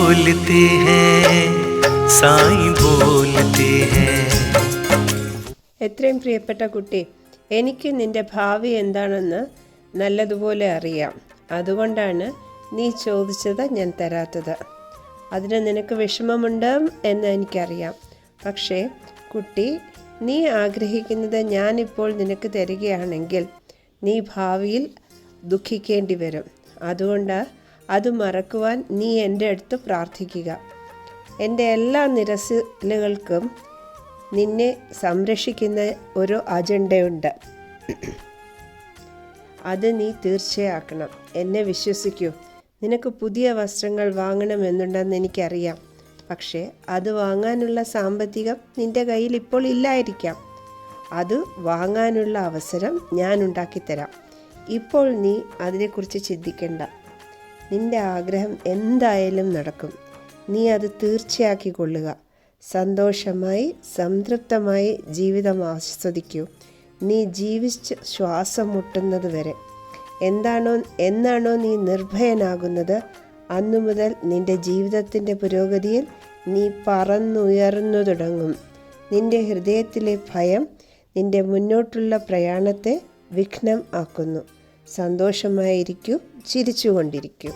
बोलते हैं साईं बोलते हैं. എത്രയും പ്രിയപ്പെട്ട കുട്ടി, എനിക്ക് നിന്റെ ഭാവി എന്താണെന്ന് നല്ലതുപോലെ അറിയാം. അതുകൊണ്ടാണ് നീ ചോദിച്ചത് ഞാൻ തരാത്തത്. അതിന് നിനക്ക് വിഷമമുണ്ട് എന്ന് എനിക്കറിയാം. പക്ഷേ കുട്ടി, നീ ആഗ്രഹിക്കുന്നത് ഞാനിപ്പോൾ നിനക്ക് തരികയാണെങ്കിൽ നീ ഭാവിയിൽ ദുഃഖിക്കേണ്ടി വരും. അതുകൊണ്ട് അത് മറക്കുവാൻ നീ എൻ്റെ അടുത്ത് പ്രാർത്ഥിക്കുക. എൻ്റെ എല്ലാ നിരസലുകൾക്കും നിന്നെ സംരക്ഷിക്കുന്ന ഒരു അജണ്ടയുണ്ട്. അത് നീ തീർച്ചയാക്കണം. എന്നെ വിശ്വസിക്കൂ. നിനക്ക് പുതിയ വസ്ത്രങ്ങൾ വാങ്ങണമെന്നുണ്ടെന്ന് എനിക്കറിയാം. പക്ഷേ അത് വാങ്ങാനുള്ള സാമ്പത്തികം നിൻ്റെ കയ്യിൽ ഇപ്പോൾ ഇല്ലായിരിക്കാം. അത് വാങ്ങാനുള്ള അവസരം ഞാൻ ഉണ്ടാക്കിത്തരാം. ഇപ്പോൾ നീ അതിനെക്കുറിച്ച് ചിന്തിക്കേണ്ട. നിൻ്റെ ആഗ്രഹം എന്തായാലും നടക്കും. നീ അത് തീർച്ചയാക്കിക്കൊള്ളുക. സന്തോഷമായി സംതൃപ്തമായി ജീവിതം ആസ്വദിക്കൂ. നീ ജീവിച്ച് ശ്വാസം മുട്ടുന്നത് വരെ. എന്നാണോ നീ നിർഭയനാകുന്നത് അന്നു മുതൽ നിൻ്റെ ജീവിതത്തിൻ്റെ പുരോഗതിയിൽ നീ പറന്നുയർന്നു തുടങ്ങും. നിൻ്റെ ഹൃദയത്തിലെ ഭയം നിൻ്റെ മുന്നോട്ടുള്ള പ്രയാണത്തെ വിഘ്നം ആക്കുന്നു. സന്തോഷമായിരിക്കൂ, ചിരിച്ചുകൊണ്ടിരിക്കൂ.